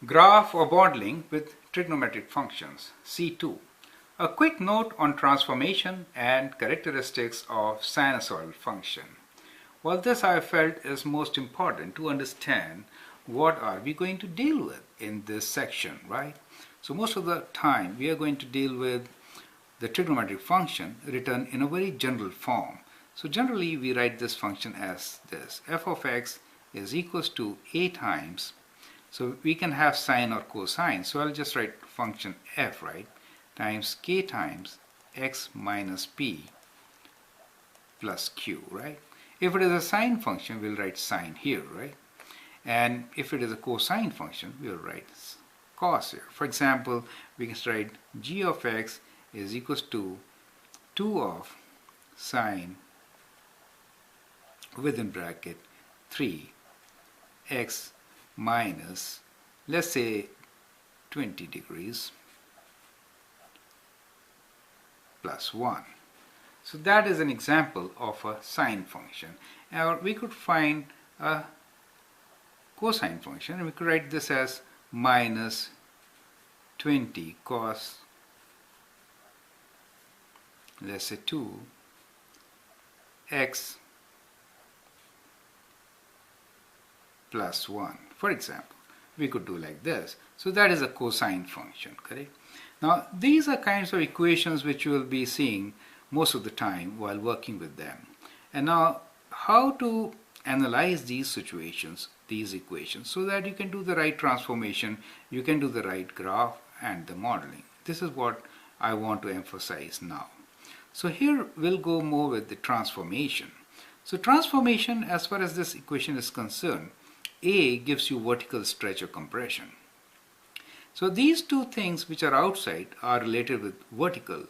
Graph or modeling with trigonometric functions, C2. A quick note on transformation and characteristics of sinusoidal function. Well, this I felt is most important to understand what are we going to deal with in this section, right? So most of the time we are going to deal with the trigonometric function written in a very general form. So generally we write this function as this: f of x is equals to a times. So we can have sine or cosine. So I'll just write function f, right, times k times x minus p plus q, right? If it is a sine function, we'll write sine here, right? And if it is a cosine function, we'll write cos here. For example, we can write g of x is equals to 2 of sine within bracket 3 x minus, let's say, 20 degrees plus 1. So that is an example of a sine function. Or we could find a cosine function, and we could write this as minus 20 cos, let's say, 2 x plus 1. For example, we could do like this. So that is a cosine function, correct? Now these are kinds of equations which you will be seeing most of the time while working with them. And now how to analyze these situations, these equations, so that you can do the right transformation, you can do the right graph and the modeling. This is what I want to emphasize now. So here we'll go more with the transformation. So transformation, as far as this equation is concerned, A gives you vertical stretch or compression. So these two things which are outside are related with vertical.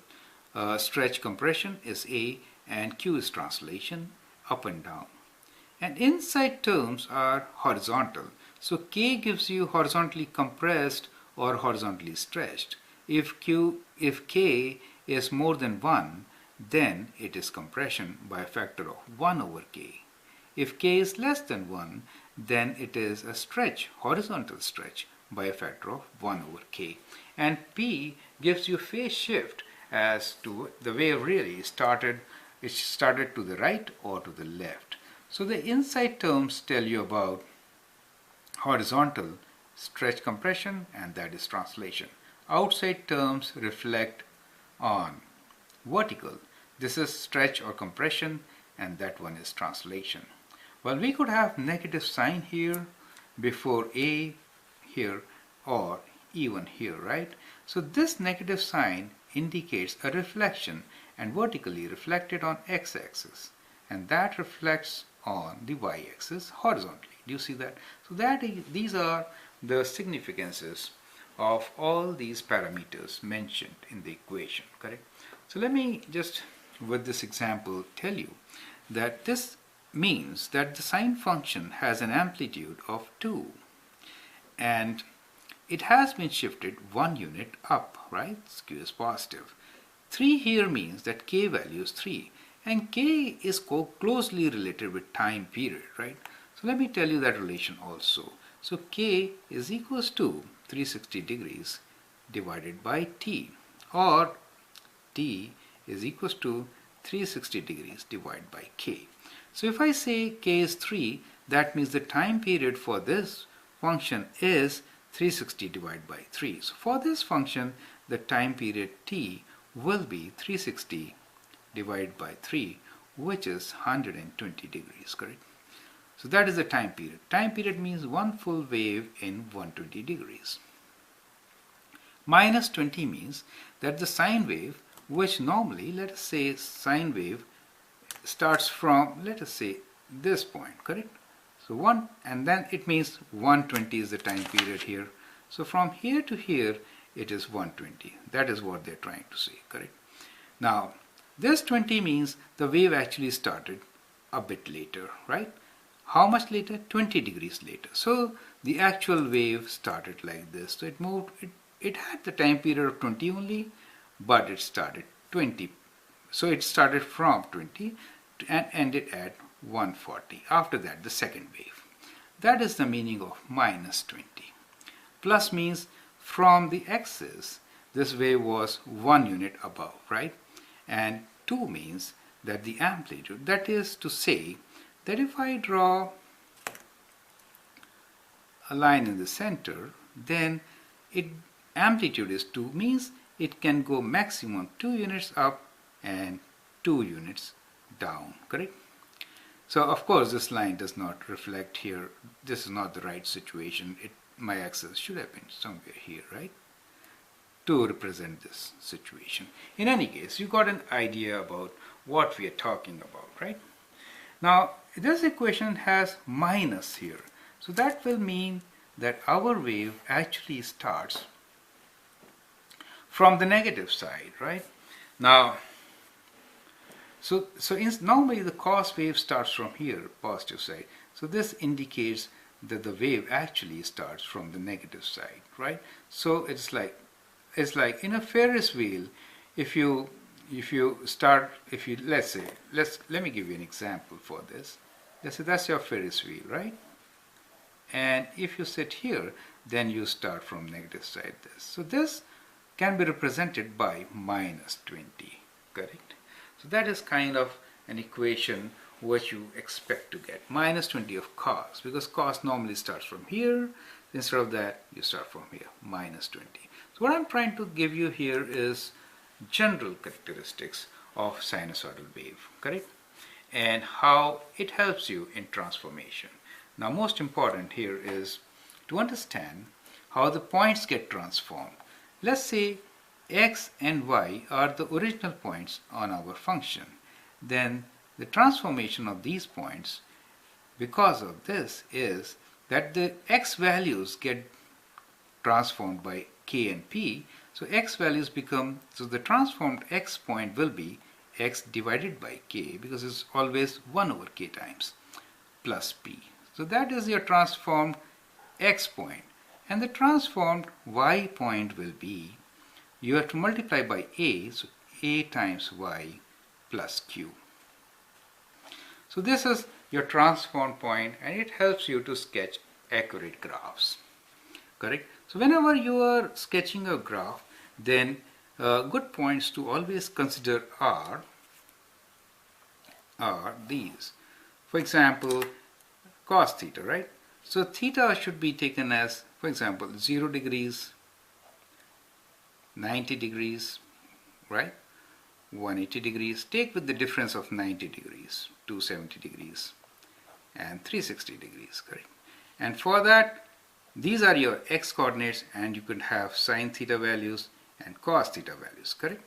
Stretch compression is A and Q is translation, up and down. And inside terms are horizontal. So K gives you horizontally compressed or horizontally stretched. If K is more than 1, then it is compression by a factor of 1 over K. If K is less than 1, then it is a stretch, horizontal stretch, by a factor of 1 over K. And P gives you phase shift as to the wave really started, it started to the right or to the left. So the inside terms tell you about horizontal stretch compression, and that is translation. Outside terms reflect on vertical. This is stretch or compression, and that one is translation. Well, we could have negative sign here before A here or even here, right? So this negative sign indicates a reflection and vertically reflected on x-axis, and that reflects on the y-axis horizontally. Do you see that? So these are the significances of all these parameters mentioned in the equation, correct? So let me just with this example tell you that this means that the sine function has an amplitude of 2 and it has been shifted 1 unit up, right? Q is positive. 3 here means that K value is 3, and K is closely related with time period, right? So let me tell you that relation also. So K is equals to 360 degrees divided by T, or T is equals to 360 degrees divided by K. So if I say K is 3, that means the time period for this function is 360 divided by 3. So for this function, the time period T will be 360 divided by 3, which is 120 degrees, correct? So that is the time period. Time period means one full wave in 120 degrees. Minus 20 means that the sine wave, which normally, let us say, sine wave starts from, let us say, this point, correct? So 1, and then it means 120 is the time period here. So from here to here, it is 120. That is what they're trying to say, correct? Now, this 20 means the wave actually started a bit later, right? How much later? 20 degrees later. So the actual wave started like this. So it moved, it had the time period of 20 only, but it started 20. So it started from 20 and ended at 140. After that, the second wave. That is the meaning of minus 20. Plus means from the axis, this wave was 1 unit above, right? And 2 means that the amplitude, that is to say that if I draw a line in the center, then amplitude is 2, means it can go maximum 2 units up and 2 units down, correct? So of course this line does not reflect here. This is not the right situation. My axis should have been somewhere here, right, to represent this situation. In any case, you got an idea about what we are talking about, right? Now this equation has minus here, so that will mean that our wave actually starts from the negative side, right? Now normally the cos wave starts from here, positive side. So this indicates that the wave actually starts from the negative side, right? So it's like in a Ferris wheel, let me give you an example for this. Let's say that's your Ferris wheel, right? And if you sit here, then you start from negative side this. So this can be represented by minus 20, correct? So that is kind of an equation which you expect to get. Minus 20 of cos, because cos normally starts from here. Instead of that, you start from here, minus 20. So what I'm trying to give you here is general characteristics of sinusoidal wave, correct? And how it helps you in transformation. Now most important here is to understand how the points get transformed. Let's say x and y are the original points on our function. Then the transformation of these points because of this is that the x values get transformed by k and p. So x values become, so the transformed x point will be x divided by k, because it's always 1 over k times, plus p. So that is your transformed x point. And the transformed y point will be, you have to multiply by a, so a times y plus q. So this is your transformed point, and it helps you to sketch accurate graphs, correct? So whenever you are sketching a graph, then good points to always consider are these. For example, cos theta, right? So theta should be taken as, for example, 0 degrees, 90 degrees, right? 180 degrees. Take with the difference of 90 degrees, 270 degrees, and 360 degrees, correct? And for that, these are your x coordinates, and you could have sine theta values and cos theta values, correct?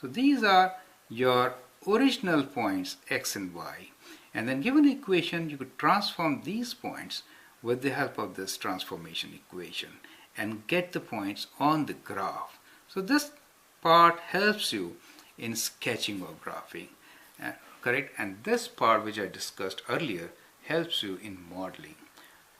So these are your original points x and y. And then given an equation, you could transform these points with the help of this transformation equation and get the points on the graph. So this part helps you in sketching or graphing, correct? And this part which I discussed earlier helps you in modeling.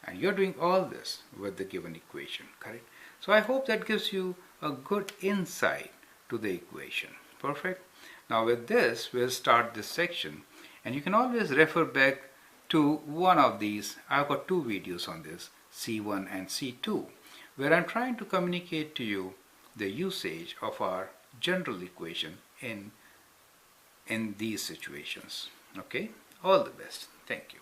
And you're doing all this with the given equation, correct? So I hope that gives you a good insight to the equation. Perfect. Now with this, we'll start this section, and you can always refer back to one of these. I've got 2 videos on this, C1 and C2, where I'm trying to communicate to you the usage of our general equation in these situations. Okay, all the best. Thank you.